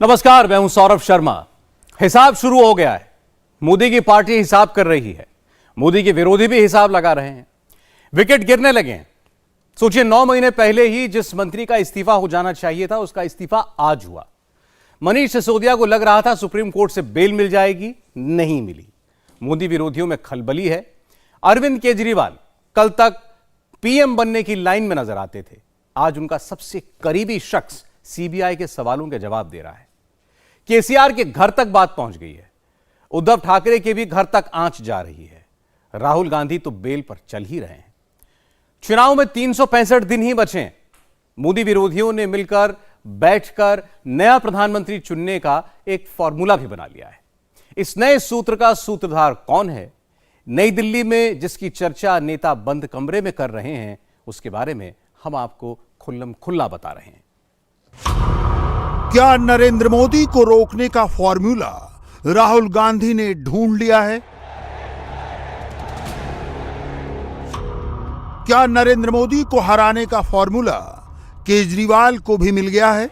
नमस्कार, मैं हूं सौरभ शर्मा। हिसाब शुरू हो गया है। मोदी की पार्टी हिसाब कर रही है। मोदी के विरोधी भी हिसाब लगा रहे हैं। विकेट गिरने लगे हैं। सोचिए, 9 महीने पहले ही जिस मंत्री का इस्तीफा हो जाना चाहिए था, उसका इस्तीफा आज हुआ। मनीष सिसोदिया को लग रहा था सुप्रीम कोर्ट से बेल मिल जाएगी, नहीं मिली। मोदी विरोधियों में खलबली है। अरविंद केजरीवाल कल तक पीएम बनने की लाइन में नजर आते थे। आज उनका सबसे करीबी शख्स सीबीआई के सवालों के जवाब दे रहा है। केसीआर के घर तक बात पहुंच गई है। उद्धव ठाकरे के भी घर तक आंच जा रही है। राहुल गांधी तो बेल पर चल ही रहे हैं। चुनाव में 365 दिन ही बचे हैं। मोदी विरोधियों ने मिलकर बैठकर नया प्रधानमंत्री चुनने का एक फॉर्मूला भी बना लिया है। इस नए सूत्र का सूत्रधार कौन है? नई दिल्ली में जिसकी चर्चा नेता बंद कमरे में कर रहे हैं, उसके बारे में हम आपको खुल्लम खुल्ला बता रहे हैं। क्या नरेंद्र मोदी को रोकने का फॉर्मूला राहुल गांधी ने ढूंढ लिया है? क्या नरेंद्र मोदी को हराने का फॉर्मूला केजरीवाल को भी मिल गया है?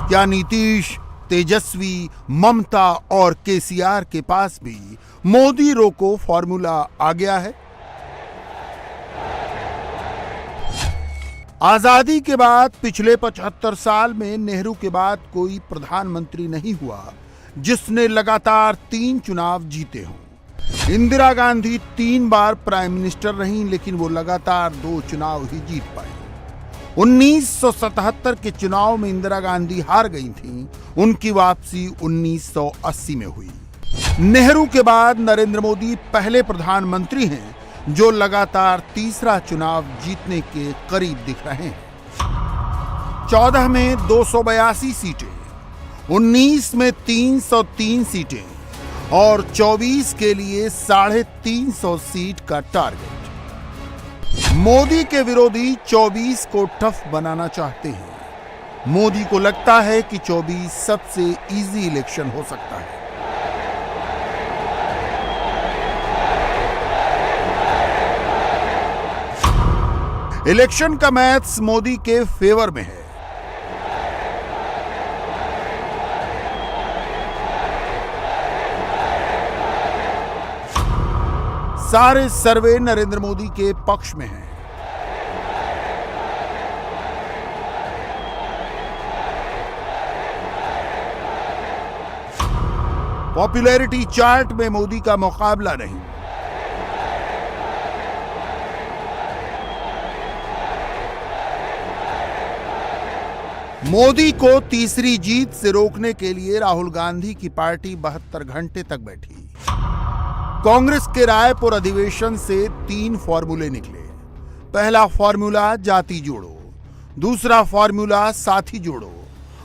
क्या नीतीश, तेजस्वी, ममता और केसीआर के पास भी मोदी रोको फॉर्मूला आ गया है? आजादी के बाद पिछले 75 साल में नेहरू के बाद कोई प्रधानमंत्री नहीं हुआ जिसने लगातार 3 चुनाव जीते हों। इंदिरा गांधी 3 बार प्राइम मिनिस्टर रहीं, लेकिन वो लगातार 2 चुनाव ही जीत पाई। 1977 के चुनाव में इंदिरा गांधी हार गई थीं। उनकी वापसी 1980 में हुई। नेहरू के बाद नरेंद्र मोदी पहले प्रधानमंत्री हैं जो लगातार तीसरा चुनाव जीतने के करीब दिख रहे हैं। 14 में 282 सीटें, 19 में 303 सीटें और 24 के लिए 350 सीट का टारगेट। मोदी के विरोधी 24 को टफ बनाना चाहते हैं। मोदी को लगता है कि 24 सबसे इजी इलेक्शन हो सकता है। इलेक्शन का मैथ्स मोदी के फेवर में है। सारे सर्वे नरेंद्र मोदी के पक्ष में हैं। पॉपुलैरिटी चार्ट में मोदी का मुकाबला नहीं। मोदी को तीसरी जीत से रोकने के लिए राहुल गांधी की पार्टी 72 घंटे तक बैठी। कांग्रेस के रायपुर अधिवेशन से 3 फॉर्मूले निकले। पहला फॉर्मूला जाति जोड़ो, दूसरा फॉर्मूला साथी जोड़ो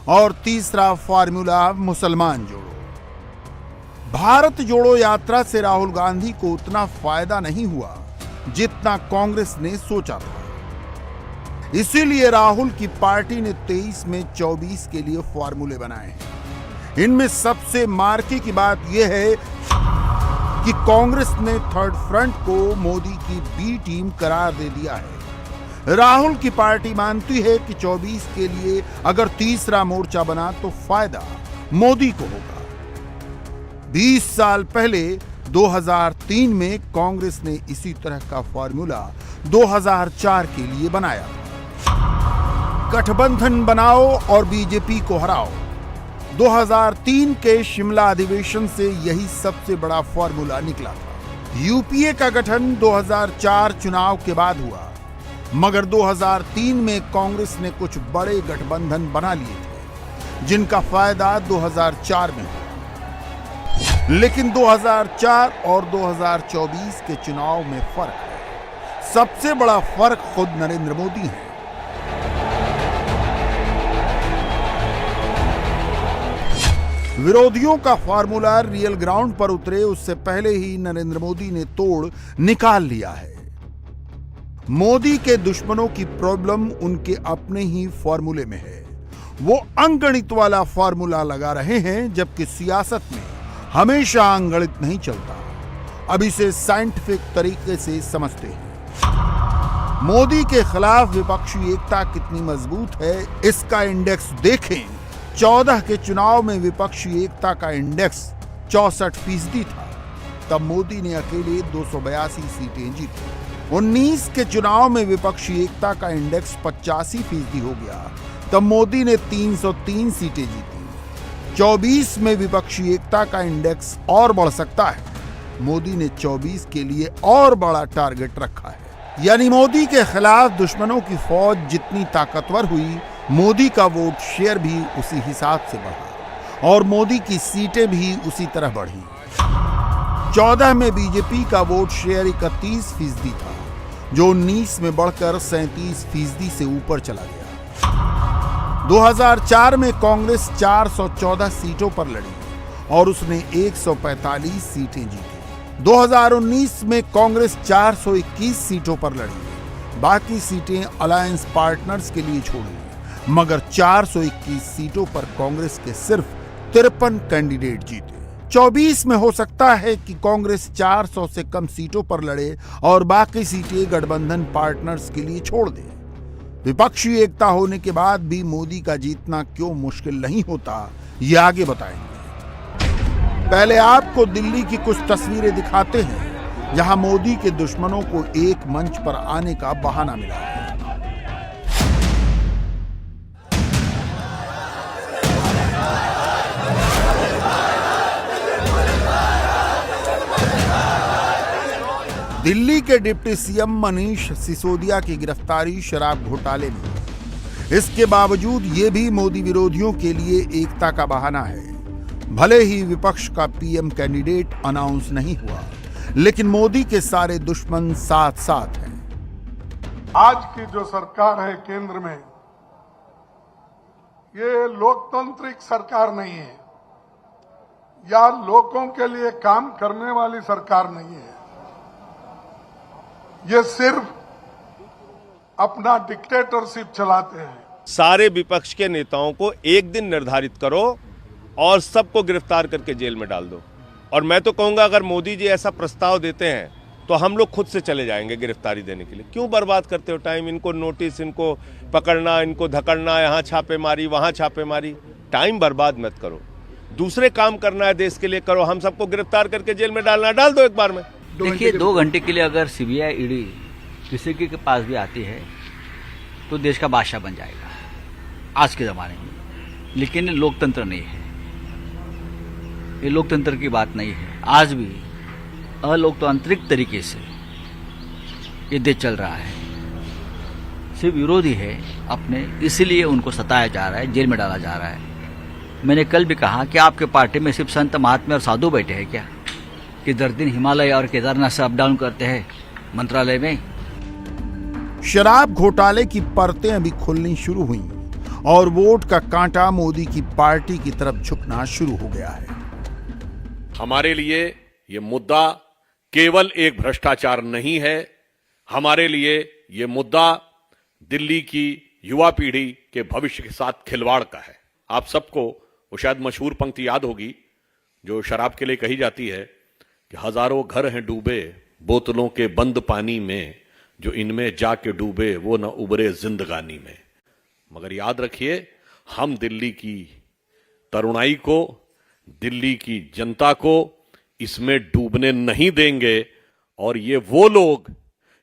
और तीसरा फॉर्मूला मुसलमान जोड़ो। भारत जोड़ो यात्रा से राहुल गांधी को उतना फायदा नहीं हुआ जितना कांग्रेस ने सोचा था। इसीलिए राहुल की पार्टी ने 23 में 24 के लिए फॉर्मूले बनाए हैं। इनमें सबसे मार्के की बात यह है कि कांग्रेस ने थर्ड फ्रंट को मोदी की बी टीम करार दे दिया है। राहुल की पार्टी मानती है कि 24 के लिए अगर तीसरा मोर्चा बना तो फायदा मोदी को होगा। 20 साल पहले 2003 में कांग्रेस ने इसी तरह का फॉर्मूला 2004 के लिए बनाया। गठबंधन बनाओ और बीजेपी को हराओ। 2003 के शिमला अधिवेशन से यही सबसे बड़ा फॉर्मूला निकला था। यूपीए का गठन 2004 चुनाव के बाद हुआ, मगर 2003 में कांग्रेस ने कुछ बड़े गठबंधन बना लिए थे जिनका फायदा 2004 में हुआ। लेकिन 2004 और 2024 के चुनाव में फर्क है। सबसे बड़ा फर्क खुद नरेंद्र मोदी है। विरोधियों का फार्मूला रियल ग्राउंड पर उतरे उससे पहले ही नरेंद्र मोदी ने तोड़ निकाल लिया है। मोदी के दुश्मनों की प्रॉब्लम उनके अपने ही फॉर्मूले में है। वो अंगणित वाला फॉर्मूला लगा रहे हैं, जबकि सियासत में हमेशा अंगणित नहीं चलता। अब इसे साइंटिफिक तरीके से समझते हैं। मोदी के खिलाफ विपक्षी एकता कितनी मजबूत है, इसका इंडेक्स देखें। 14 के चुनाव में विपक्षी एकता का इंडेक्स 64% था, तब मोदी ने अकेले 282 सीटें जीती। 19 के चुनाव में विपक्षी एकता का इंडेक्स 85% हो गया, तब मोदी ने 303 सीटें जीती। 24 में विपक्षी एकता का इंडेक्स और बढ़ सकता है, मोदी ने 24 के लिए और बड़ा टारगेट रखा है। यानी मोदी के खिलाफ दुश्मनों की फौज जितनी ताकतवर हुई, मोदी का वोट शेयर भी उसी हिसाब से बढ़ा और मोदी की सीटें भी उसी तरह बढ़ी। 14 में बीजेपी का वोट शेयर 31% था, जो 19 में बढ़कर 37% से ऊपर चला गया। 2004 में कांग्रेस 414 सीटों पर लड़ी और उसने 145 सीटें जीती। 2019 में कांग्रेस 421 सीटों पर लड़ी, बाकी सीटें अलायंस पार्टनर्स के लिए छोड़ी, मगर 421 सीटों पर कांग्रेस के सिर्फ 53 कैंडिडेट जीते। 24 में हो सकता है कि कांग्रेस 400 से कम सीटों पर लड़े और बाकी सीटें गठबंधन पार्टनर्स के लिए छोड़ दे। विपक्षी एकता होने के बाद भी मोदी का जीतना क्यों मुश्किल नहीं होता, ये आगे बताएंगे। पहले आपको दिल्ली की कुछ तस्वीरें दिखाते हैं, जहां मोदी के दुश्मनों को एक मंच पर आने का बहाना मिला है। दिल्ली के डिप्टी सीएम मनीष सिसोदिया की गिरफ्तारी शराब घोटाले में। इसके बावजूद ये भी मोदी विरोधियों के लिए एकता का बहाना है। भले ही विपक्ष का पीएम कैंडिडेट अनाउंस नहीं हुआ, लेकिन मोदी के सारे दुश्मन साथ साथ हैं। आज की जो सरकार है केंद्र में, ये लोकतांत्रिक सरकार नहीं है या लोगों के लिए काम करने वाली सरकार नहीं है। ये सिर्फ अपना डिक्टेटरशिप चलाते हैं। सारे विपक्ष के नेताओं को एक दिन निर्धारित करो और सबको गिरफ्तार करके जेल में डाल दो। और मैं तो कहूंगा, अगर मोदी जी ऐसा प्रस्ताव देते हैं तो हम लोग खुद से चले जाएंगे गिरफ्तारी देने के लिए। क्यों बर्बाद करते हो टाइम? इनको नोटिस, इनको पकड़ना, इनको धकड़ना, यहाँ छापेमारी, वहाँ छापेमारी, टाइम बर्बाद मत करो। दूसरे काम करना है देश के लिए, करो। हम सबको गिरफ्तार करके जेल में डालना, डाल दो एक बार में। देखिए, 2 घंटे के लिए अगर सीबीआई ईडी किसी के पास भी आती है तो देश का बादशाह बन जाएगा आज के ज़माने में। लेकिन लोकतंत्र नहीं है, ये लोकतंत्र की बात नहीं है। आज भी अलोकतांत्रिक तरीके से ये देश चल रहा है। सिर्फ विरोधी है अपने, इसीलिए उनको सताया जा रहा है, जेल में डाला जा रहा है। मैंने कल भी कहा कि आपके पार्टी में सिर्फ संत, महात्मा और साधु बैठे हैं क्या, कि दर दिन हिमालय और केदारनाथ से अप डाउन करते हैं मंत्रालय में। शराब घोटाले की परतें अभी खुलनी शुरू हुई और वोट का कांटा मोदी की पार्टी की तरफ झुकना शुरू हो गया है। हमारे लिए ये मुद्दा केवल एक भ्रष्टाचार नहीं है, हमारे लिए ये मुद्दा दिल्ली की युवा पीढ़ी के भविष्य के साथ खिलवाड़ का है। आप सबको वो शायद मशहूर पंक्ति याद होगी जो शराब के लिए कही जाती है कि हजारों घर हैं डूबे बोतलों के बंद पानी में, जो इनमें जाके डूबे वो न उबरे जिंदगानी में। मगर याद रखिए, हम दिल्ली की तरुणाई को, दिल्ली की जनता को इसमें डूबने नहीं देंगे। और ये वो लोग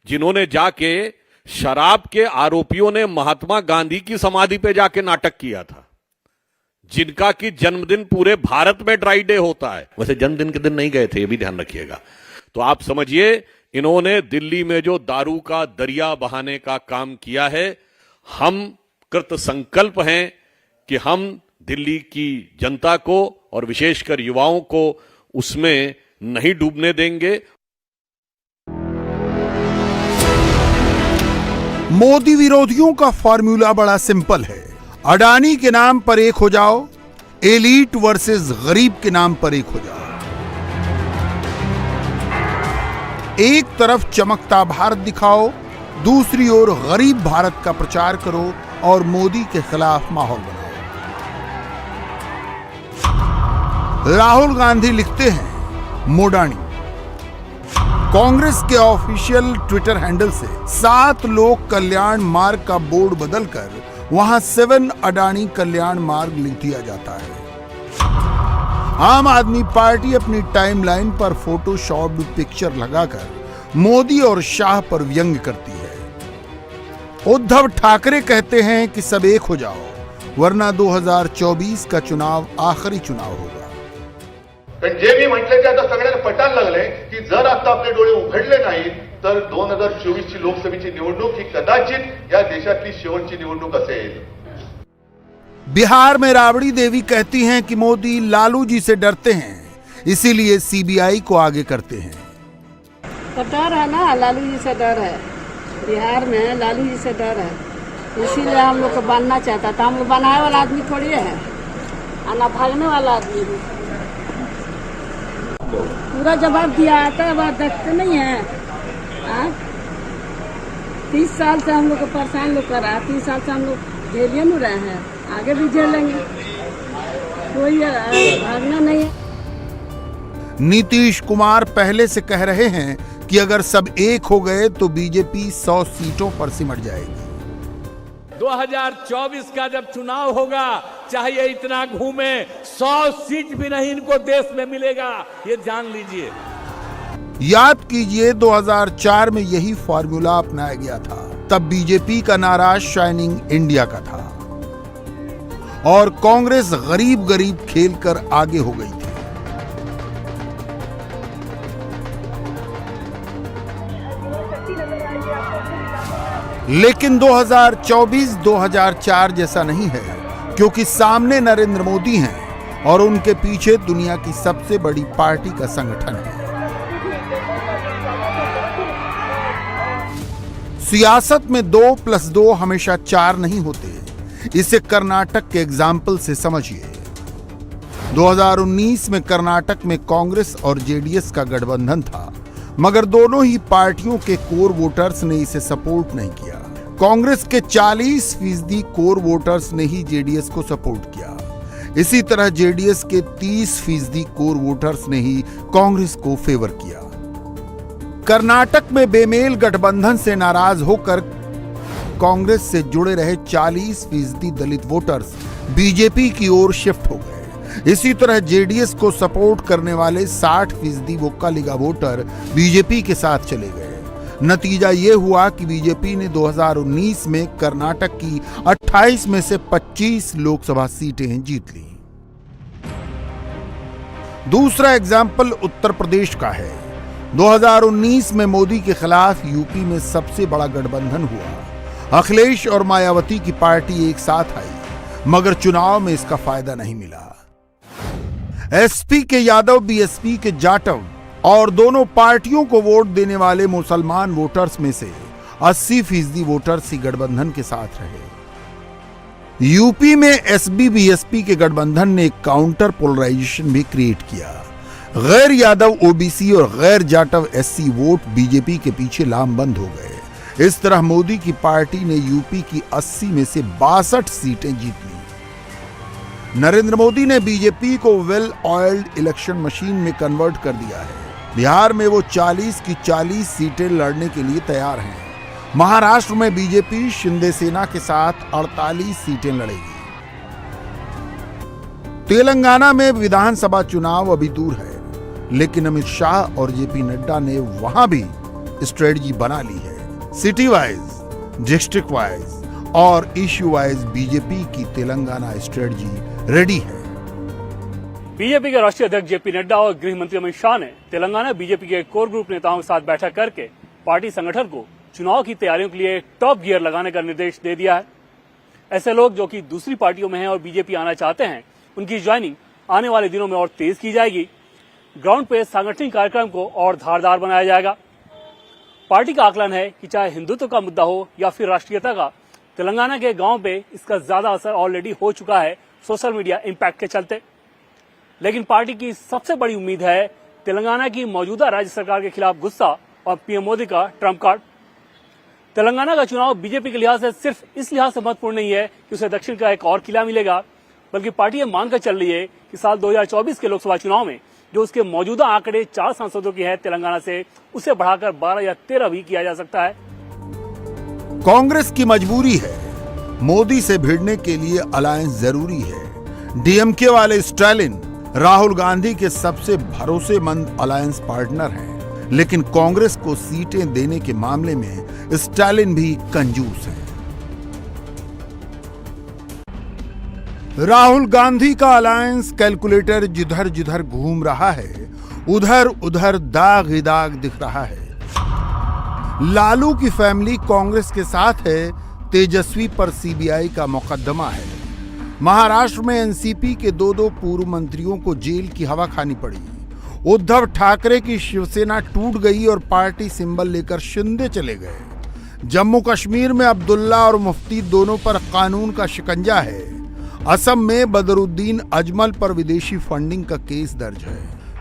जिन्होंने जाके, शराब के आरोपियों ने महात्मा गांधी की समाधि पे जाके नाटक किया था, जिनका कि जन्मदिन पूरे भारत में ड्राई डे होता है। वैसे जन्मदिन के दिन नहीं गए थे, ये भी ध्यान रखिएगा। तो आप समझिए, इन्होंने दिल्ली में जो दारू का दरिया बहाने का काम किया है, हम कृत संकल्प हैं कि हम दिल्ली की जनता को और विशेषकर युवाओं को उसमें नहीं डूबने देंगे। मोदी विरोधियों का फॉर्मूला बड़ा सिंपल है। अडानी के नाम पर एक हो जाओ, एलीट वर्सेस गरीब के नाम पर एक हो जाओ। एक तरफ चमकता भारत दिखाओ, दूसरी ओर गरीब भारत का प्रचार करो और मोदी के खिलाफ माहौल बनाओ। राहुल गांधी लिखते हैं मोडानी, कांग्रेस के ऑफिशियल ट्विटर हैंडल से 7 लोक कल्याण मार्ग का बोर्ड बदलकर वहां 7 अडानी कल्याण मार्ग लिख दिया जाता है। आम आदमी पार्टी अपनी टाइमलाइन पर फोटोशॉप्ड पिक्चर लगाकर मोदी और शाह पर व्यंग्य करती है। उद्धव ठाकरे कहते हैं कि सब एक हो जाओ, वरना 2024 का चुनाव आखिरी चुनाव होगा। पण जे मी म्हटले ते आता सगळ्यांना पटायला लागले की जर आता आपले डोळे उघडले नाहीत तर 2024 ची लोकसभेची निवडणूक ही कदाचित या देशातली शेवटची निवडणूक असेल। बिहार में राबड़ी देवी कहती हैं कि मोदी लालू जी से डरते हैं, इसीलिए सीबीआई को आगे करते हैं। तो डर है ना, लालू जी से डर है, बिहार में लालू जी से डर है, इसीलिए हम लोग को बनना चाहता था। हम लोग बनाने वाला आदमी थोड़ी है, आना भागने वाला आदमी है। पूरा जवाब दिया आता है, बात देखते नहीं है। 30 साल से हम लोग को परेशान लोग कर रहा है, 30 साल से हम लोग झेलिए नहीं रहे हैं, आगे भी झेलेंगे, कोई भागना नहीं है। नीतीश कुमार पहले से कह रहे हैं कि अगर सब एक हो गए तो बीजेपी 100 सीटों पर सिमट जाएगी। 2024 का जब चुनाव होगा, चाहे ये इतना घूमे, 100 सीट भी नहीं इनको देश में मिलेगा, ये जान लीजिए। याद कीजिए 2004 में यही फॉर्मूला अपनाया गया था। तब बीजेपी का नारा शाइनिंग इंडिया का था और कांग्रेस गरीब गरीब खेलकर आगे हो गई थी। लेकिन 2024 2004 जैसा नहीं है, क्योंकि सामने नरेंद्र मोदी हैं और उनके पीछे दुनिया की सबसे बड़ी पार्टी का संगठन है। सियासत में 2+2 हमेशा 4 नहीं होते। इसे कर्नाटक के एग्जाम्पल से समझिए। 2019 में कर्नाटक में कांग्रेस और जेडीएस का गठबंधन था, मगर दोनों ही पार्टियों के कोर वोटर्स ने इसे सपोर्ट नहीं किया। कांग्रेस के 40% कोर वोटर्स ने ही जेडीएस को सपोर्ट किया। इसी तरह जेडीएस के 30% कोर वोटर्स ने ही कांग्रेस को फेवर किया। कर्नाटक में बेमेल गठबंधन से नाराज होकर कांग्रेस से जुड़े रहे 40% दलित वोटर्स बीजेपी की ओर शिफ्ट हो गए। इसी तरह जेडीएस को सपोर्ट करने वाले 60% वोक्कालिगा वोटर बीजेपी के साथ चले गए। नतीजा यह हुआ कि बीजेपी ने 2019 में कर्नाटक की 28 में से 25 लोकसभा सीटें जीत ली। दूसरा एग्जाम्पल उत्तर प्रदेश का है। 2019 में मोदी के खिलाफ यूपी में सबसे बड़ा गठबंधन हुआ। अखिलेश और मायावती की पार्टी एक साथ आई, मगर चुनाव में इसका फायदा नहीं मिला। एसपी के यादव, बीएसपी के जाटव और दोनों पार्टियों को वोट देने वाले मुसलमान वोटर्स में से 80% वोटर्स ही गठबंधन के साथ रहे। यूपी में एसपी बीएसपी के गठबंधन ने एक काउंटर पोलराइजेशन भी क्रिएट किया। गैर यादव ओबीसी और गैर जाटव एससी वोट बीजेपी के पीछे लामबंद हो गए। इस तरह मोदी की पार्टी ने यूपी की 80 में से 62 सीटें जीत ली। नरेंद्र मोदी ने बीजेपी को वेल ऑयल्ड इलेक्शन मशीन में कन्वर्ट कर दिया है। बिहार में वो 40 की 40 सीटें लड़ने के लिए तैयार हैं। महाराष्ट्र में बीजेपी शिंदे सेना के साथ 48 सीटें लड़ेगी। तेलंगाना में विधानसभा चुनाव अभी दूर है, लेकिन अमित शाह और जेपी नड्डा ने वहां भी स्ट्रेटजी बना ली है। सिटी वाइज, डिस्ट्रिक्ट वाइज और इश्यू वाइज बीजेपी की तेलंगाना स्ट्रेटजी रेडी है। बीजेपी के राष्ट्रीय अध्यक्ष जेपी नड्डा और गृह मंत्री अमित शाह ने तेलंगाना बीजेपी के कोर ग्रुप नेताओं के साथ बैठक करके पार्टी संगठन को चुनाव की तैयारियों के लिए टॉप गियर लगाने का निर्देश दे दिया है। ऐसे लोग जो कि दूसरी पार्टियों में हैं और बीजेपी आना चाहते हैं, उनकी ज्वाइनिंग आने वाले दिनों में और तेज की जाएगी। ग्राउंड पे सांगठनिक कार्यक्रम को और धारदार बनाया जाएगा। पार्टी का आकलन है कि चाहे हिंदुत्व का मुद्दा हो या फिर राष्ट्रीयता का, तेलंगाना के गांव पे इसका ज्यादा असर ऑलरेडी हो चुका है सोशल मीडिया इंपैक्ट के चलते। लेकिन पार्टी की सबसे बड़ी उम्मीद है तेलंगाना की मौजूदा राज्य सरकार के खिलाफ गुस्सा और पीएम मोदी का ट्रम्प कार्ड। तेलंगाना का चुनाव बीजेपी के लिहाज से सिर्फ इस लिहाज से महत्वपूर्ण नहीं है कि उसे दक्षिण का एक और किला मिलेगा, बल्कि पार्टी ये मानकर चल रही है कि साल 2024 के लोकसभा चुनाव में जो उसके मौजूदा आंकड़े 4 सांसदों की है तेलंगाना से, उसे बढ़ाकर 12 या 13 भी किया जा सकता है। कांग्रेस की मजबूरी है, मोदी से भिड़ने के लिए अलायंस जरूरी है। डीएमके वाले स्टालिन राहुल गांधी के सबसे भरोसेमंद अलायंस पार्टनर हैं, लेकिन कांग्रेस को सीटें देने के मामले में स्टालिन भी कंजूस है। राहुल गांधी का अलायंस कैलकुलेटर जिधर जिधर घूम रहा है, उधर उधर दाग ही दाग दिख रहा है। लालू की फैमिली कांग्रेस के साथ है, तेजस्वी पर सीबीआई का मुकदमा है। महाराष्ट्र में एनसीपी के 2 पूर्व मंत्रियों को जेल की हवा खानी पड़ी। उद्धव ठाकरे की शिवसेना टूट गई और पार्टी सिंबल लेकर शिंदे चले गए। जम्मू कश्मीर में अब्दुल्ला और मुफ्ती दोनों पर कानून का शिकंजा है। असम में बदरुद्दीन अजमल पर विदेशी फंडिंग का केस दर्ज है।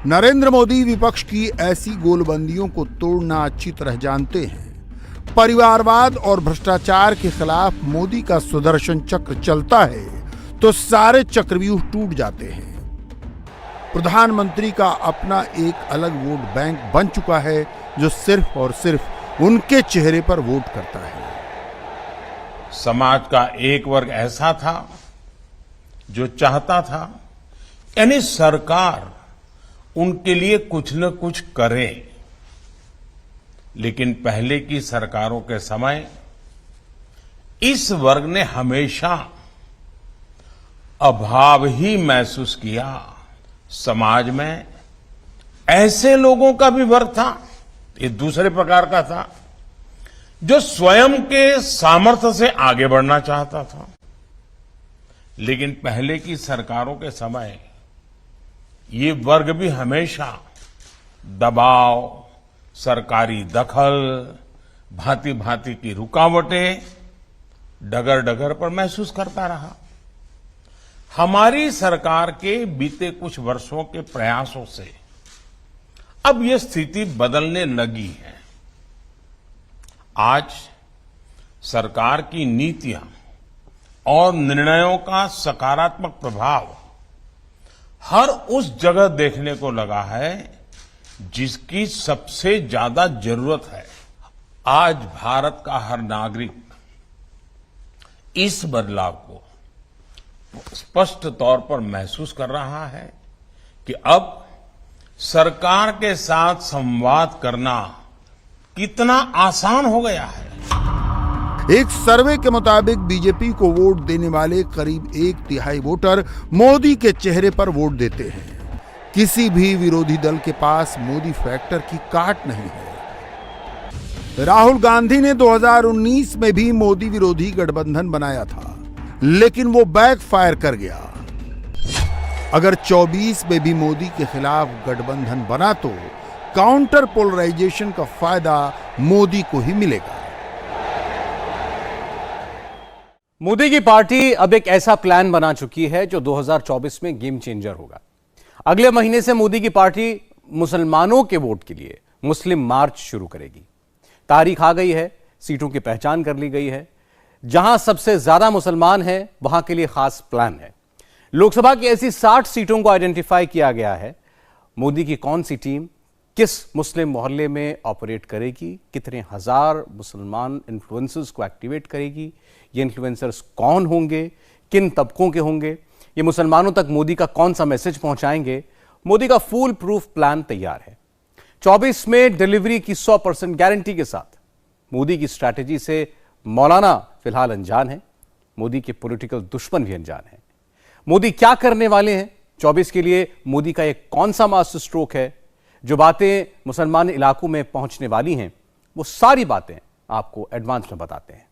नरेंद्र मोदी विपक्ष की ऐसी गोलबंदियों को तोड़ना अच्छी तरह जानते हैं। परिवारवाद और भ्रष्टाचार के खिलाफ मोदी का सुदर्शन चक्र चलता है तो सारे चक्रव्यूह टूट जाते हैं। प्रधानमंत्री का अपना एक अलग वोट बैंक बन चुका है, जो सिर्फ और सिर्फ उनके चेहरे पर वोट करता है। समाज का एक वर्ग ऐसा था जो चाहता था यानी सरकार उनके लिए कुछ न कुछ करे, लेकिन पहले की सरकारों के समय इस वर्ग ने हमेशा अभाव ही महसूस किया। समाज में ऐसे लोगों का भी वर्ग था, ये दूसरे प्रकार का था, जो स्वयं के सामर्थ्य से आगे बढ़ना चाहता था। लेकिन पहले की सरकारों के समय ये वर्ग भी हमेशा दबाव, सरकारी दखल, भांति भांति की रुकावटें डगर डगर पर महसूस करता रहा। हमारी सरकार के बीते कुछ वर्षों के प्रयासों से अब ये स्थिति बदलने लगी है। आज सरकार की नीतियां और निर्णयों का सकारात्मक प्रभाव हर उस जगह देखने को लगा है जिसकी सबसे ज्यादा जरूरत है। आज भारत का हर नागरिक इस बदलाव को स्पष्ट तौर पर महसूस कर रहा है कि अब सरकार के साथ संवाद करना कितना आसान हो गया है। एक सर्वे के मुताबिक बीजेपी को वोट देने वाले करीब 1/3 वोटर मोदी के चेहरे पर वोट देते हैं। किसी भी विरोधी दल के पास मोदी फैक्टर की काट नहीं है। राहुल गांधी ने 2019 में भी मोदी विरोधी गठबंधन बनाया था, लेकिन वो बैकफायर कर गया। अगर 24 में भी मोदी के खिलाफ गठबंधन बना तो काउंटर पोलराइजेशन का फायदा मोदी को ही मिलेगा। मोदी की पार्टी अब एक ऐसा प्लान बना चुकी है जो 2024 में गेम चेंजर होगा। अगले महीने से मोदी की पार्टी मुसलमानों के वोट के लिए मुस्लिम मार्च शुरू करेगी। तारीख आ गई है, सीटों की पहचान कर ली गई है। जहां सबसे ज्यादा मुसलमान हैं वहां के लिए खास प्लान है। लोकसभा की ऐसी 60 सीटों को आइडेंटिफाई किया गया है। मोदी की कौन सी टीम किस मुस्लिम मोहल्ले में ऑपरेट करेगी, कितने हजार मुसलमान इन्फ्लुएंसर्स को एक्टिवेट करेगी, ये इन्फ्लुएंसर्स कौन होंगे, किन तबकों के होंगे, ये मुसलमानों तक मोदी का कौन सा मैसेज पहुंचाएंगे, मोदी का फुल प्रूफ प्लान तैयार है। 24 में डिलीवरी की 100% गारंटी के साथ मोदी की स्ट्रैटेजी से मौलाना फिलहाल अनजान है, मोदी के पॉलिटिकल दुश्मन भी अनजान है। मोदी क्या करने वाले हैं, 24 के लिए मोदी का एक कौन सा मास्टर स्ट्रोक है, जो बातें मुसलमान इलाकों में पहुंचने वाली हैं, वो सारी बातें आपको एडवांस में बताते हैं।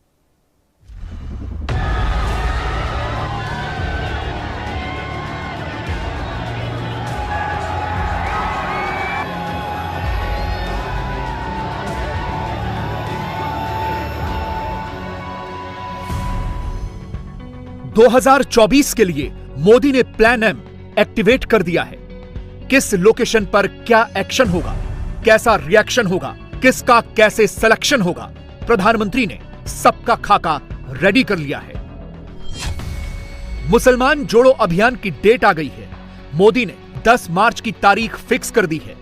दो 2024 के लिए मोदी ने प्लान एम एक्टिवेट कर दिया है। किस लोकेशन पर क्या एक्शन होगा, कैसा रिएक्शन होगा, किसका कैसे सिलेक्शन होगा, प्रधानमंत्री ने सबका खाका रेडी कर लिया है। मुसलमान जोड़ो अभियान की डेट आ गई है। मोदी ने 10 मार्च की तारीख फिक्स कर दी है।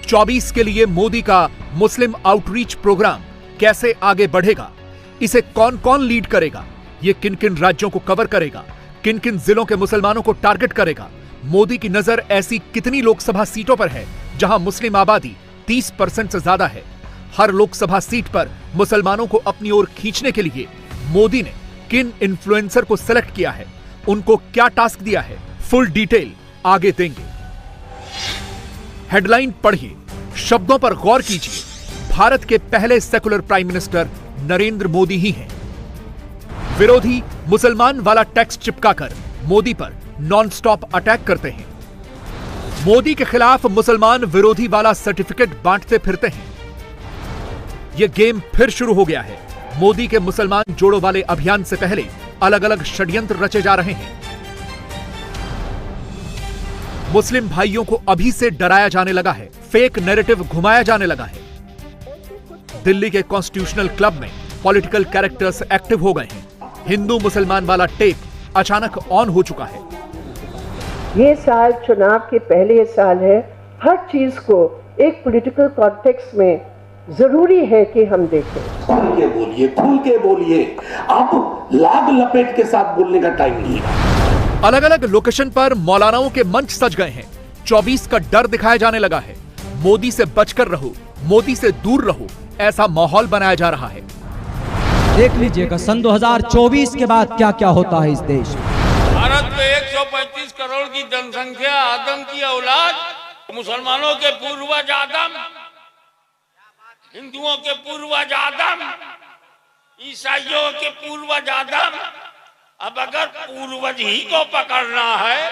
24 के लिए मोदी का मुस्लिम आउटरीच प्रोग्राम कैसे आगे बढ़ेगा, इसे कौन कौन लीड करेगा, ये किन किन राज्यों को कवर करेगा, किन किन जिलों के मुसलमानों को टारगेट करेगा, मोदी की नजर ऐसी कितनी लोकसभा सीटों पर है जहां मुस्लिम आबादी 30% से ज्यादा है, हर लोकसभा सीट पर मुसलमानों को अपनी ओर खींचने के लिए मोदी ने किन इन्फ्लुएंसर को सेलेक्ट किया है, उनको क्या टास्क दिया है, फुल डिटेल आगे देंगे। हेडलाइन पढ़िए, शब्दों पर गौर कीजिए। भारत के पहले secular prime minister Narendra Modi ही हैं। विरोधी मुसलमान वाला टैक्स चिपकाकर मोदी पर नॉनस्टॉप अटैक करते हैं। मोदी के खिलाफ मुसलमान विरोधी वाला सर्टिफिकेट बांटते फिरते हैं। यह गेम फिर शुरू हो गया है। मोदी के मुसलमान जोड़ो वाले अभियान से पहले अलग अलग षड्यंत्र रचे जा रहे हैं। मुस्लिम भाइयों को अभी से डराया जाने लगा है, फेक नैरेटिव घुमाया जाने लगा है। दिल्ली के कॉन्स्टिट्यूशनल क्लब में पॉलिटिकल कैरेक्टर्स एक्टिव हो गए हैं। हिंदू मुसलमान वाला टेप अचानक ऑन हो चुका है। ये साल चुनाव के पहले साल है, हर चीज को एक पॉलिटिकल कॉन्टेक्स्ट में जरूरी है कि हम देखें। खुल के बोलिए, खुल के बोलिए, अब लाग लपेट के साथ बोलने का टाइम नहीं है। अलग अलग लोकेशन पर मौलानाओं के मंच सज गए हैं। 24 का डर दिखाया जाने लगा है। मोदी से बचकर रहो, मोदी से दूर रहो, ऐसा माहौल बनाया जा रहा है। देख लीजिएगा सन 2024 के बाद क्या क्या होता है इस देश में। भारत में 135 करोड़ की जनसंख्या, आदम की औलाद, मुसलमानों के पूर्वज आदम, हिंदुओं के पूर्वज आदम, ईसाइयों के पूर्वज आदम। अब अगर पूर्वज ही को पकड़ना है,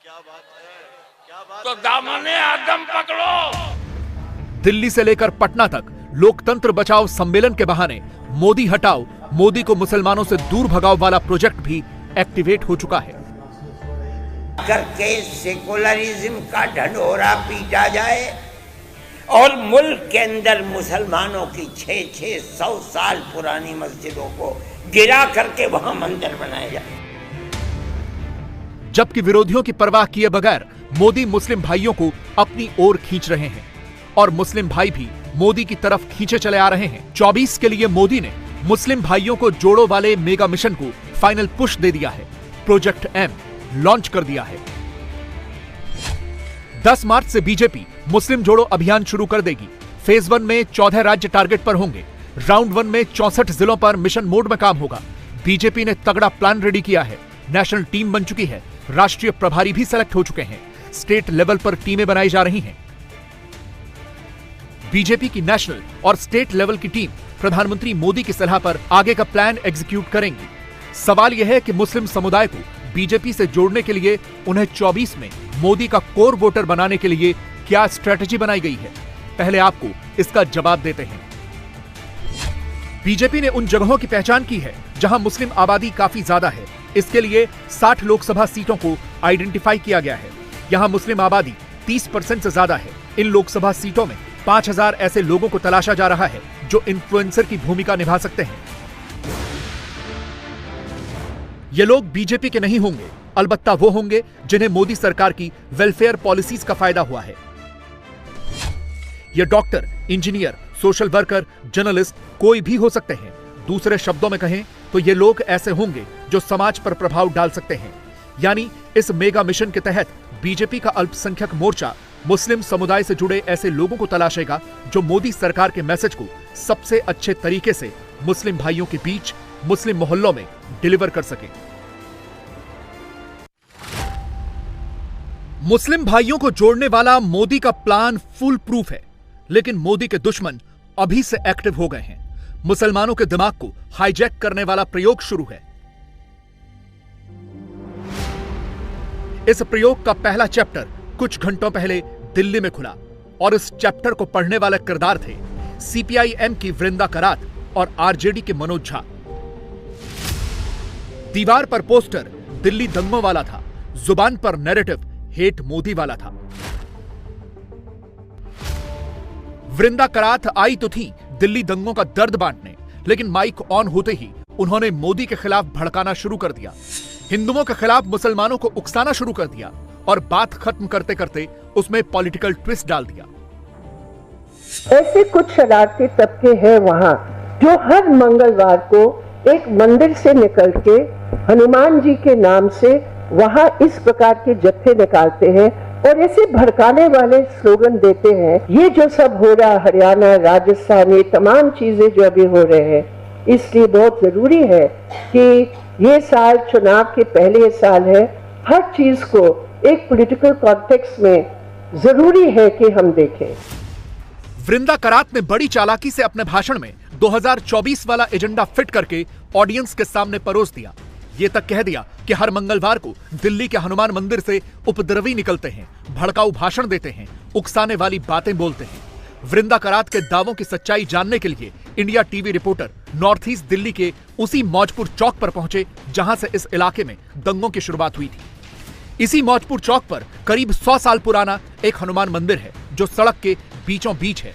क्या बात है, तो दामने आदम पकड़ो। दिल्ली से लेकर पटना तक लोकतंत्र बचाओ सम्मेलन के बहाने मोदी हटाओ, मोदी को मुसलमानों से दूर भगाओ वाला प्रोजेक्ट भी एक्टिवेट हो चुका है। करके सेकुलरिज्म का ढंढोरा पीटा जाए और मुल्क के अंदर मुसलमानों की 600 साल पुरानी मस्जिदों को गिरा करके वहां मंदिर बनाए जाए। जबकि विरोधियों की परवाह किए बगैर मोदी मुस्लिम भाइयों को अपनी ओर खींच रहे हैं और मुस्लिम भाई भी मोदी की तरफ खींचे चले आ रहे हैं। 24 के लिए मोदी ने मुस्लिम भाइयों को जोड़ो वाले मेगा मिशन को फाइनल पुश दे दिया है। प्रोजेक्ट एम लॉन्च कर दिया है। 10 मार्च से बीजेपी मुस्लिम जोड़ो अभियान शुरू कर देगी। फेज 1 में 14 राज्य टारगेट पर होंगे। राउंड 1 में 64 जिलों पर मिशन मोड में काम होगा। बीजेपी ने तगड़ा प्लान रेडी किया है। नेशनल टीम बन चुकी है। राष्ट्रीय प्रभारी भी सेलेक्ट हो चुके हैं। स्टेट लेवल पर टीमें बनाई जा रही हैं। बीजेपी की नेशनल और स्टेट लेवल की टीम प्रधानमंत्री मोदी की सलाह पर आगे का प्लान एग्जीक्यूट करेंगी। सवाल यह है कि मुस्लिम समुदाय को बीजेपी से जोड़ने के लिए उन्हें 24 में मोदी का कोर वोटर बनाने के लिए क्या स्ट्रेटजी बनाई गई है, पहले आपको इसका जवाब देते हैं। बीजेपी ने उन जगहों की पहचान की है जहां मुस्लिम आबादी काफी ज्यादा है। इसके लिए 60 लोकसभा सीटों को आइडेंटिफाई किया गया है। यहां मुस्लिम आबादी 30% से ज्यादा है। इन लोकसभा सीटों में 5000 ऐसे लोगों को तलाशा जा रहा है जो इन्फ्लुएंसर की भूमिका निभा सकते हैं। ये लोग बीजेपी के नहीं होंगे, अलबत्ता वो होंगे जिन्हें मोदी सरकार की वेलफेयर पॉलिसीज का फायदा हुआ है। ये doctor, engineer, social worker, journalist कोई भी हो सकते हैं। दूसरे शब्दों में कहें तो ये लोग ऐसे होंगे जो समाज पर प्रभाव डाल सकते हैं। यानी इस मेगा मिशन के तहत बीजेपी का अल्पसंख्यक मोर्चा मुस्लिम समुदाय से जुड़े ऐसे लोगों को तलाशेगा जो मोदी सरकार के मैसेज को सबसे अच्छे तरीके से मुस्लिम भाइयों के बीच, मुस्लिम मोहल्लों में डिलीवर कर सके। मुस्लिम भाइयों को जोड़ने वाला मोदी का प्लान फुल प्रूफ है, लेकिन मोदी के दुश्मन अभी से एक्टिव हो गए हैं। मुसलमानों के दिमाग को हाईजैक करने वाला प्रयोग शुरू है। इस प्रयोग का पहला चैप्टर कुछ घंटों पहले दिल्ली में खुला और इस चैप्टर को पढ़ने वाले किरदार थे सीपीआईएम की वृंदा करात और आरजेडी के मनोज झा। दीवार पर पोस्टर दिल्ली दंगों वाला था, जुबान पर नैरेटिव हेट मोदी वाला था। वृंदा करात आई तो थी दिल्ली दंगों का दर्द बांटने, लेकिन माइक ऑन होते ही उन्होंने मोदी के खिलाफ भड़काना शुरू कर दिया। हिंदुओं के खिलाफ मुसलमानों को उकसाना शुरू कर दिया और बात खत्म करते करते उसमें पॉलिटिकल ट्विस्ट डाल दिया। ऐसे कुछ शरारती तबके हैं वहाँ जो हर मंगलवार को एक मंदिर से निकल के हनुमान जी के नाम से वहाँ इस प्रकार के जत्थे निकालते हैं और ऐसे भड़काने वाले स्लोगन देते हैं। ये जो सब हो रहा हरियाणा, राजस्थान, ये तमाम चीजें जो अभी हो रहे हैं, इसलिए बहुत जरूरी है कि ये साल चुनाव के पहले साल है, हर चीज को एक पॉलिटिकल कॉन्टेक्स्ट में जरूरी है कि हम देखें। वृंदा करात ने बड़ी चालाकी से अपने भाषण में 2024 वाला एजेंडा फिट करके ऑडियंस के सामने परोस दिया। ये तक कह दिया कि हर मंगलवार को दिल्ली के हनुमान मंदिर से उपद्रवी निकलते हैं, भड़काऊ भाषण देते हैं, उकसाने वाली बातें बोलते हैं। वृंदा करात के दावों की सच्चाई जानने के लिए India TV reporter north east Delhi के उसी मौजपुर चौक पर पहुंचे जहां से इस इलाके में दंगों की शुरुआत हुई थी। इसी मौजपुर चौक पर करीब 100 साल पुराना एक हनुमान मंदिर है जो सड़क के बीचों बीच है।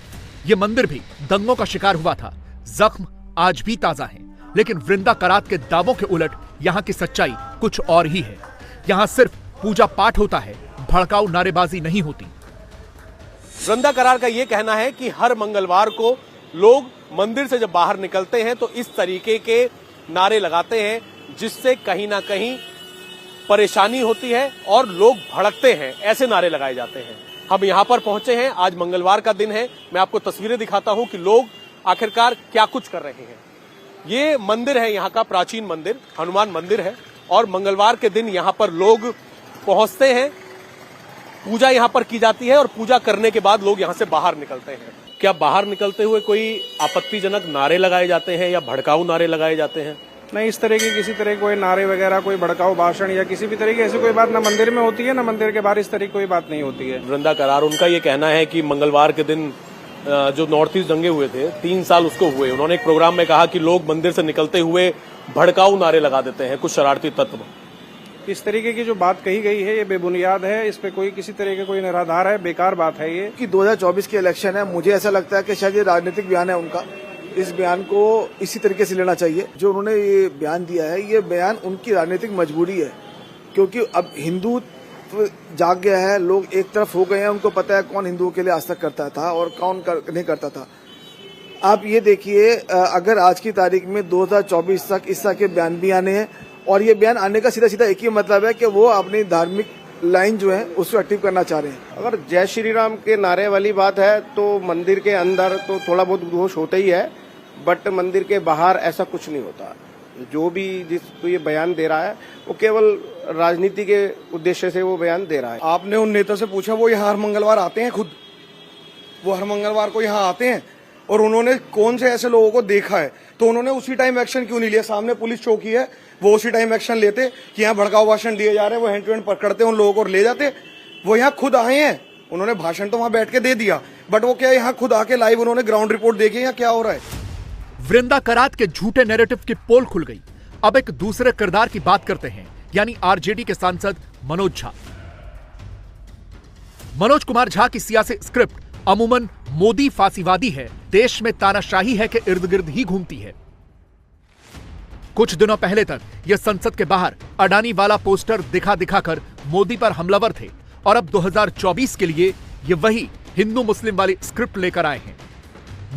यह मंदिर भी दंगों का शिकार हुआ था। जख्म आज भी ताजा हैं, लेकिन वृंदा करात के दावों के उलट यहाँ की सच्चाई कुछ और ही है। यहाँ सिर्फ पूजा पाठ होता है, भड़काऊ नारेबाजी नहीं होती। वृंदा करार का यह कहना है कि हर मंगलवार को लोग मंदिर से जब बाहर निकलते हैं तो इस तरीके के नारे लगाते हैं जिससे कहीं ना कहीं परेशानी होती है और लोग भड़कते हैं। ऐसे नारे लगाए जाते हैं। हम यहाँ पर पहुंचे हैं, आज मंगलवार का दिन है। मैं आपको तस्वीरें दिखाता हूं कि लोग आखिरकार क्या कुछ कर रहे हैं। ये मंदिर है, यहाँ का प्राचीन मंदिर हनुमान मंदिर है और मंगलवार के दिन यहाँ पर लोग पहुंचते हैं, पूजा यहाँ पर की जाती है और पूजा करने के बाद लोग यहाँ से बाहर निकलते हैं। क्या बाहर निकलते हुए कोई आपत्तिजनक नारे लगाए जाते हैं या भड़काऊ नारे लगाए जाते हैं? नहीं, इस तरह की किसी तरह कोई नारे वगैरह, कोई भड़काऊ भाषण या किसी भी तरह की ऐसी कोई बात ना मंदिर में होती है ना मंदिर के बाहर इस तरह की कोई बात नहीं होती है। वृंदा करार उनका ये कहना है कि मंगलवार के दिन जो नॉर्थ ईस्ट दंगे हुए थे 3 साल उसको हुए, उन्होंने एक प्रोग्राम में कहा कि लोग मंदिर से निकलते हुए भड़काऊ नारे लगा देते हैं कुछ शरारती तत्व। इस तरीके की जो बात कही गई है ये बेबुनियाद है, इस पे कोई किसी तरह के कोई निराधार है, बेकार बात है ये। कि 2024 की इलेक्शन है, मुझे ऐसा लगता है कि शायद ये राजनीतिक बयान है उनका। इस बयान को इसी तरीके से लेना चाहिए। जो उन्होंने ये बयान दिया है, ये बयान उनकी राजनीतिक मजबूरी है, क्योंकि अब हिंदू जाग गया है, लोग एक तरफ हो गए हैं। उनको पता है कौन हिंदुओं के लिए आज तक करता था और कौन नहीं करता था। आप ये देखिए, अगर आज की तारीख में 2024 तक इस तरह के बयान भी आने हैं और ये बयान आने का सीधा सीधा एक ही मतलब है कि वो अपनी धार्मिक लाइन जो है उसको एक्टिव करना चाह रहे हैं। अगर जय श्री राम के नारे वाली बात है तो मंदिर के अंदर तो थोड़ा बहुत उद्घोष होता ही है, बट मंदिर के बाहर ऐसा कुछ नहीं होता। जो भी जिसको ये बयान दे रहा है वो केवल राजनीति के उद्देश्य से वो बयान दे रहा है। आपने उन नेता से पूछा, वो यहाँ हर मंगलवार आते हैं, खुद वो हर मंगलवार को यहाँ आते हैं और उन्होंने कौन से ऐसे लोगों को देखा है, तो उन्होंने उसी टाइम एक्शन क्यों नहीं लिया? सामने पुलिस चौकी है, वो उसी टाइम एक्शन लेते कि यहाँ भड़काऊ भाषण दिए जा रहे हैं, वो हैंड टू हैंड पकड़ते उन लोगों को और ले जाते। वो यहाँ खुद आए हैं, उन्होंने भाषण तो वहां बैठ के दे दिया, बट वो क्या यहाँ खुद आके लाइव उन्होंने ग्राउंड रिपोर्ट देखी यहाँ क्या हो रहा है। वृंदा करात के झूठे नैरेटिव की पोल खुल गई। अब एक दूसरे किरदार की बात करते हैं, यानी आरजेडी के सांसद मनोज झा। मनोज कुमार झा की सियासी स्क्रिप्ट अमूमन मोदी फांसीवादी है, देश में तानाशाही है के इर्द गिर्द ही घूमती है। कुछ दिनों पहले तक यह संसद के बाहर अडानी वाला पोस्टर दिखा दिखाकर मोदी पर हमलावर थे और अब 2024 के लिए ये वही हिंदू मुस्लिम वाली स्क्रिप्ट लेकर आए हैं।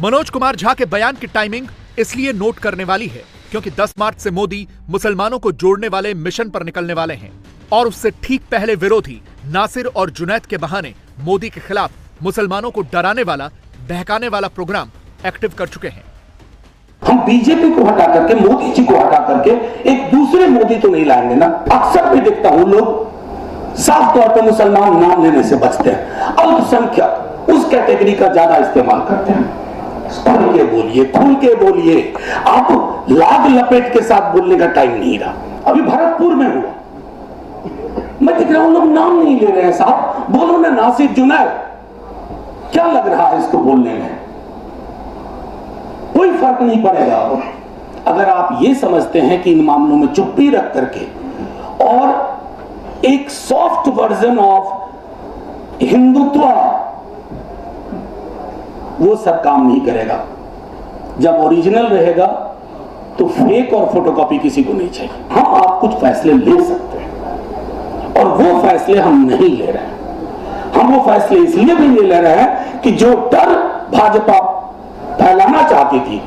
मनोज कुमार झा के बयान की टाइमिंग इसलिए नोट करने वाली है क्योंकि 10 मार्च से मोदी मुसलमानों को जोड़ने वाले मिशन पर निकलने वाले हैं और उससे ठीक पहले विरोधी नासिर और जुनैद के बहाने मोदी के खिलाफ मुसलमानों को डराने वाला, बहकाने वाला प्रोग्राम एक्टिव कर चुके हैं। हम बीजेपी को हटा करके, मोदी जी को हटा करके एक दूसरे मोदी तो नहीं लाएंगे ना। अक्सर मैं देखता हूं लोग साफ तौर पर मुसलमान नाम लेने से बचते हैं, अल्पसंख्यक उस कैटेगरी का ज्यादा इस्तेमाल करते हैं। खुल के बोलिए, खुल के बोलिए। आप लाग लपेट के साथ बोलने का टाइम नहीं रहा। अभी भरतपुर में हुआ, मैं देख रहा हूं लोग नाम नहीं ले रहे हैं। साहब बोलो ना, नासिर जुनैद, क्या लग रहा है इसको बोलने में? कोई फर्क नहीं पड़ेगा। अगर आप ये समझते हैं कि इन मामलों में चुप्पी रख करके और एक सॉफ्ट वर्जन ऑफ हिंदुत्व, वो सब काम नहीं करेगा। जब ओरिजिनल रहेगा तो फेक और फोटोकॉपी किसी को नहीं चाहिए। हाँ, आप कुछ फैसले ले सकते हैं और वो फैसले हम नहीं ले रहे हैं। हम वो फैसले इसलिए भी नहीं ले रहे हैं कि जो डर भाजपा फैलाना चाहती थी,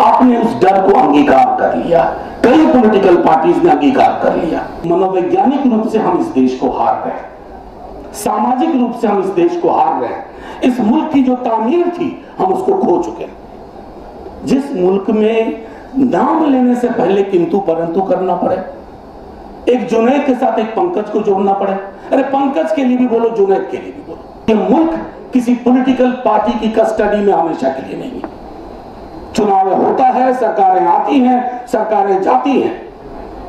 आपने उस डर को अंगीकार कर लिया। कई पॉलिटिकल पार्टीज ने अंगीकार कर लिया। मनोवैज्ञानिक रूप से हम इस देश को हार रहे हैं, सामाजिक रूप से हम इस देश को हार रहे हैं। इस मुल्क की जो तामीर थी हम उसको खो चुके हैं। जिस मुल्क में नाम लेने से पहले किंतु परंतु करना पड़े, एक जुनैद के साथ एक पंकज को जोड़ना पड़े, अरे पंकज के लिए भी बोलो, जुनैद के लिए भी बोलो। ये मुल्क किसी पॉलिटिकल पार्टी की कस्टडी में हमेशा के लिए नहीं है। चुनाव होता है, सरकारें आती हैं, सरकारें जाती हैं।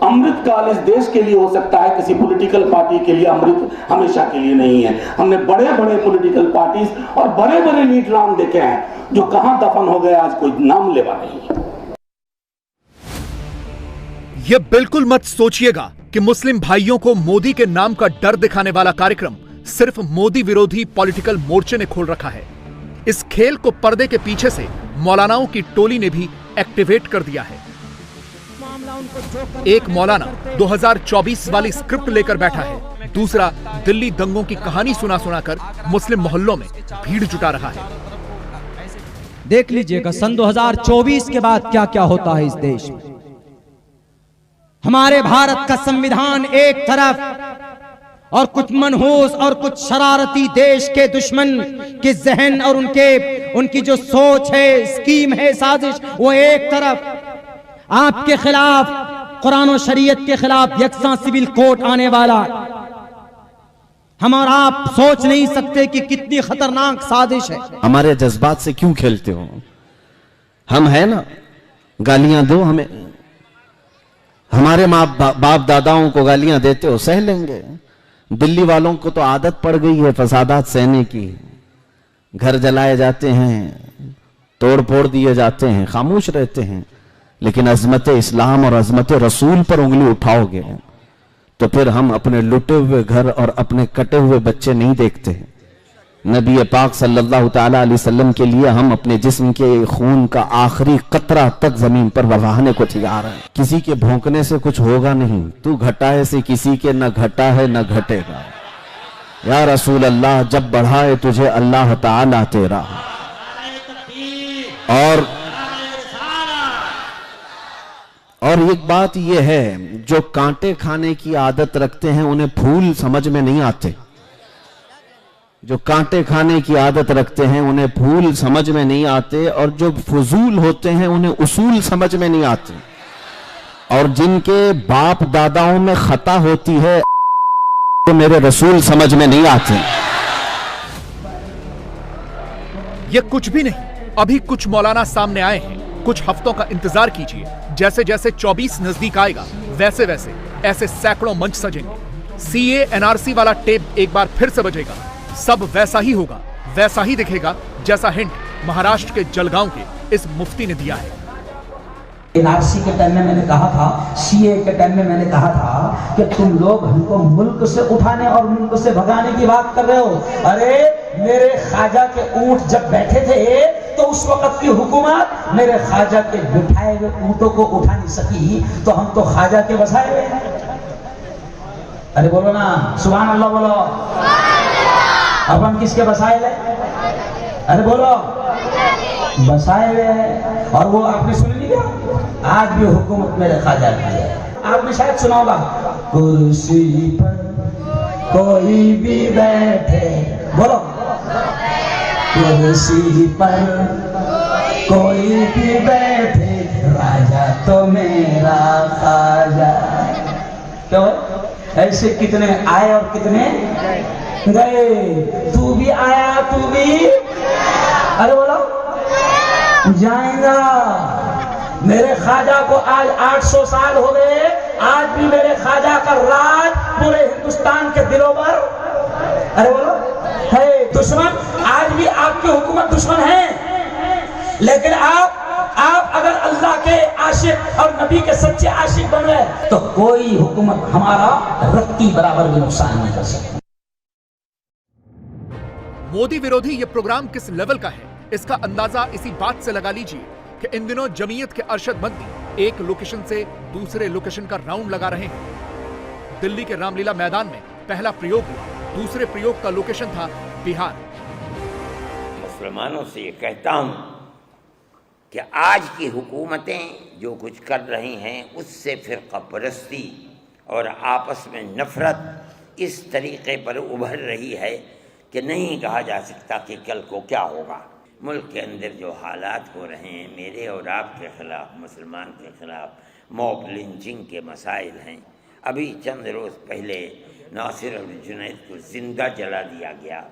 अमृत काल इस देश के लिए हो सकता है, किसी पॉलिटिकल पार्टी के लिए अमृत हमेशा के लिए नहीं है। हमने बड़े बड़े पॉलिटिकल पार्टीज और बड़े बड़े लीडरान देखे हैं जो कहां दफन हो गए, आज कोई नाम लेवा नहीं है। यह बिल्कुल मत सोचिएगा कि मुस्लिम भाइयों को मोदी के नाम का डर दिखाने वाला कार्यक्रम सिर्फ मोदी विरोधी पॉलिटिकल मोर्चे ने खोल रखा है। इस खेल को पर्दे के पीछे से मौलानाओं की टोली ने भी एक्टिवेट कर दिया है। एक मौलाना 2024 वाली स्क्रिप्ट लेकर बैठा है, दूसरा दिल्ली दंगों की कहानी सुना सुनाकर मुस्लिम मोहल्लों में भीड़ जुटा रहा है। देख लीजिएगा सन 2024 के बाद क्या क्या होता है इस देश में। हमारे भारत का संविधान एक तरफ और कुछ मनहूस और कुछ शरारती देश के दुश्मन के जहन और उनकी जो सोच है, स्कीम है, साजिश, वो एक तरफ। आपके खिलाफ, कुरान और शरीयत के खिलाफ यकसा सिविल कोर्ट आने वाला। हम और आप सोच नहीं सकते कि कितनी खतरनाक साजिश है। हमारे जज्बात से क्यों खेलते हो? हम है ना, गालियां दो हमें, हमारे माँ बाप दादाओं को गालियां देते हो, सह लेंगे। दिल्ली वालों को तो आदत पड़ गई है फसादात सहने की। घर जलाए जाते हैं, तोड़ फोड़ दिए जाते हैं, खामोश रहते हैं। लेकिन अजमत इस्लाम और अजमत रसूल पर उंगली उठाओगे तो फिर हम अपने लुटे हुए घर और अपने कटे हुए बच्चे नहीं देखते। नबी पाक सल्लल्लाहु ताला अलैहि वसल्लम के लिए हम अपने जिस्म के खून का आखिरी कतरा तक जमीन पर बहाने को तैयार हैं। किसी के भौंकने से कुछ होगा नहीं, तू घटाए से किसी के न घटा है न घटेगा। या रसूल अल्लाह, जब बढ़ाए तुझे अल्लाह ताला तेरा। और एक बात यह है, जो कांटे खाने की आदत रखते हैं उन्हें फूल समझ में नहीं आते। जो कांटे खाने की आदत रखते हैं उन्हें फूल समझ में नहीं आते, और जो फजूल होते हैं उन्हें उसूल समझ में नहीं आते। और जिनके बाप दादाओं में खता होती है तो मेरे रसूल समझ में नहीं आते। ये कुछ भी नहीं, अभी कुछ मौलाना सामने आए हैं। कुछ हफ्तों का इंतजार कीजिए, जैसे जैसे 24 नजदीक आएगा वैसे वैसे ऐसे सैकड़ों मंच सजेंगे। सीए एनआरसी वाला टेप एक बार फिर से बजेगा। सब वैसा ही होगा, वैसा ही दिखेगा जैसा हिंट महाराष्ट्र के जलगांव के इस मुफ्ती ने दिया है। एनआरसी के टाइम में मैंने कहा था, सीए के टाइम में मैंने कहा था कि तुम लोग हमको मुल्क से उठाने और मुल्क से भगाने की बात कर रहे हो। अरे मेरे ख्वाजा के ऊंट जब बैठे थे तो उस वक्त की हुकूमत मेरे ख्वाजा के बिठाए हुए ऊंटों को उठा नहीं सकी, तो हम तो ख्वाजा के बसाए हुए हैं। अरे बोलो ना, सुभान अल्लाह बोलो। अब हम किसके बसाए हुए? अरे बोलो, बसाए हुए हैं। और वो आपने सुन लिया, आज भी हुकूमत मेरे ख्वाजा की है। आपने शायद सुना होगा, कुर्सी पर कोई भी बैठे, बोलो, कुर्सी पर कोई भी बैठे, राजा तो मेरा ख्वाजा। क्यों? ऐसे कितने आए और कितने गए। तू भी आया, तू भी, अरे बोलो, जाएगा। मेरे ख्वाजा को आज 800 साल हो गए, आज भी मेरे ख्वाजा का राज पूरे हिंदुस्तान के दिलों पर, अरे बोलो, है। दुश्मन आज भी आपकी हुकूमत दुश्मन है, लेकिन आप अगर अल्लाह के आशिक और नबी के सच्चे आशिक बन गए तो कोई हुकूमत हमारा रत्ती बराबर भी नुकसान नहीं कर सकती। मोदी विरोधी ये प्रोग्राम किस लेवल का है, इसका अंदाजा इसी बात से लगा लीजिए कि इन दिनों जमीयत के अरशद बंदी एक लोकेशन से दूसरे लोकेशन का राउंड लगा रहे हैं। दिल्ली के रामलीला मैदान में पहला प्रयोग हुआ, दूसरे प्रयोग का लोकेशन था बिहार। मुसलमानों से ये कहता हूं कि आज की हुकूमतें जो कुछ कर रही हैं उससे फिरका परस्ती और आपस में नफरत इस तरीके पर उभर रही है कि नहीं कहा जा सकता कि कल को क्या होगा। मुल्क के अंदर जो हालात हो रहे हैं, मेरे और आपके खिलाफ, मुसलमान के खिलाफ मॉब लिंचिंग के मसाइल हैं। अभी चंद रोज़ पहले नासिर और जुनैद को जिंदा जला दिया गया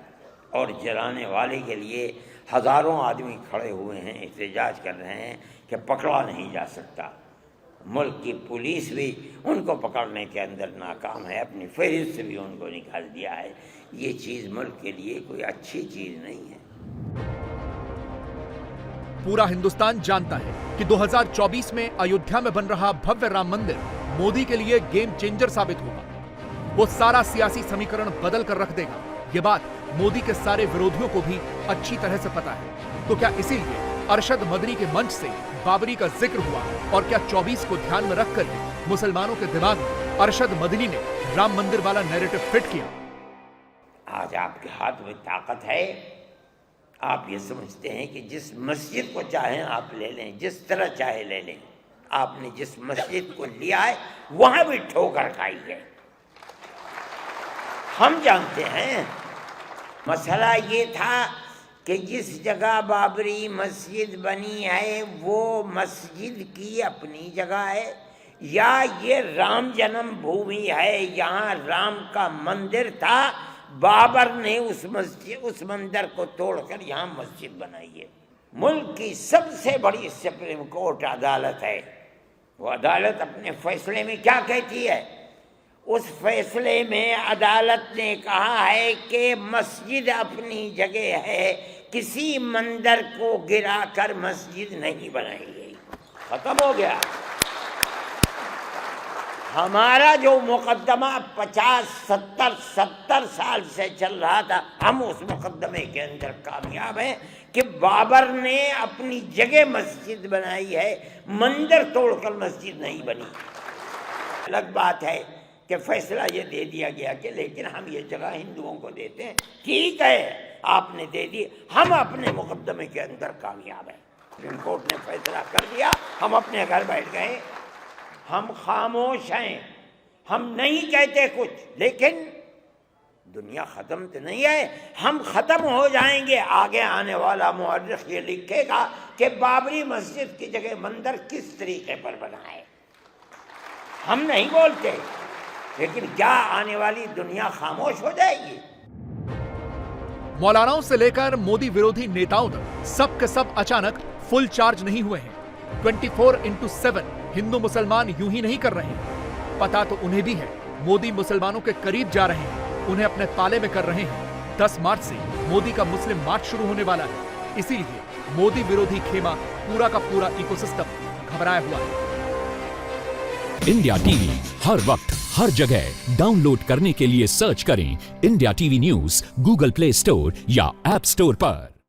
और जलाने वाले के लिए हज़ारों आदमी खड़े हुए हैं, एहतजाज कर रहे हैं कि पकड़ा नहीं जा सकता। मुल्क की पुलिस भी उनको पकड़ने के अंदर नाकाम है, अपनी फहरिस्त से भी उनको निकाल दिया है। ये चीज़ मुल्क के लिए कोई अच्छी चीज़ नहीं है। पूरा हिंदुस्तान जानता है कि 2024 में अयोध्या में बन रहा भव्य राम मंदिर मोदी के लिए गेम चेंजर साबित होगा। वो सारा सियासी समीकरण बदल कर रख देगा। ये बात मोदी के सारे विरोधियों को भी अच्छी तरह से पता है। तो क्या इसीलिए अरशद मदनी के मंच से बाबरी का जिक्र हुआ और क्या 24 को ध्यान में रखकर ही मुसलमानों के दिमाग में अरशद मदनी ने राम मंदिर वाला नैरेटिव फिट किया? आज आपके हाथ में ताकत है। आप ये समझते हैं कि जिस मस्जिद को चाहें आप ले लें, जिस तरह चाहे ले लें। आपने जिस मस्जिद को लिया है वहां भी ठोकर खाई है। हम जानते हैं मसला ये था कि जिस जगह बाबरी मस्जिद बनी है वो मस्जिद की अपनी जगह है या ये राम जन्म भूमि है, यहाँ राम का मंदिर था, बाबर ने उस मंदिर को तोड़कर यहाँ मस्जिद बनाई है। मुल्क की सबसे बड़ी सुप्रीम कोर्ट अदालत है। वो अदालत अपने फैसले में क्या कहती है? उस फैसले में अदालत ने कहा है कि मस्जिद अपनी जगह है, किसी मंदिर को गिराकर मस्जिद नहीं बनाई गई। खत्म हो गया। हमारा जो मुकदमा 50-70 साल से चल रहा था, हम उस मुकदमे के अंदर कामयाब हैं कि बाबर ने अपनी जगह मस्जिद बनाई है, मंदिर तोड़कर मस्जिद नहीं बनी। अलग बात है कि फैसला ये दे दिया गया कि लेकिन हम ये जगह हिंदुओं को देते हैं। ठीक है, आपने दे दी, हम अपने मुकदमे के अंदर कामयाब हैं। सुप्रीम कोर्ट ने फैसला कर दिया, हम अपने घर बैठ गए। हम खामोश हैं, हम नहीं कहते कुछ, लेकिन दुनिया खत्म तो नहीं है। हम खत्म हो जाएंगे। आगे आने वाला मुअर्रिख ये लिखेगा कि बाबरी मस्जिद की जगह मंदिर किस तरीके पर बना है। हम नहीं बोलते, लेकिन क्या आने वाली दुनिया खामोश हो जाएगी? मौलानाओं से लेकर मोदी विरोधी नेताओं तक सब के सब अचानक फुल चार्ज नहीं हुए हैं। 24/7 हिंदू मुसलमान यूं ही नहीं कर रहे हैं। पता तो उन्हें भी है, मोदी मुसलमानों के करीब जा रहे हैं, उन्हें अपने पाले में कर रहे हैं। 10 मार्च से मोदी का मुस्लिम मार्च शुरू होने वाला है। इसीलिए मोदी विरोधी खेमा पूरा का पूरा इकोसिस्टम घबराया हुआ है। इंडिया टीवी हर वक्त हर जगह डाउनलोड करने के लिए सर्च करें India TV news Google play store या ऐप स्टोर पर।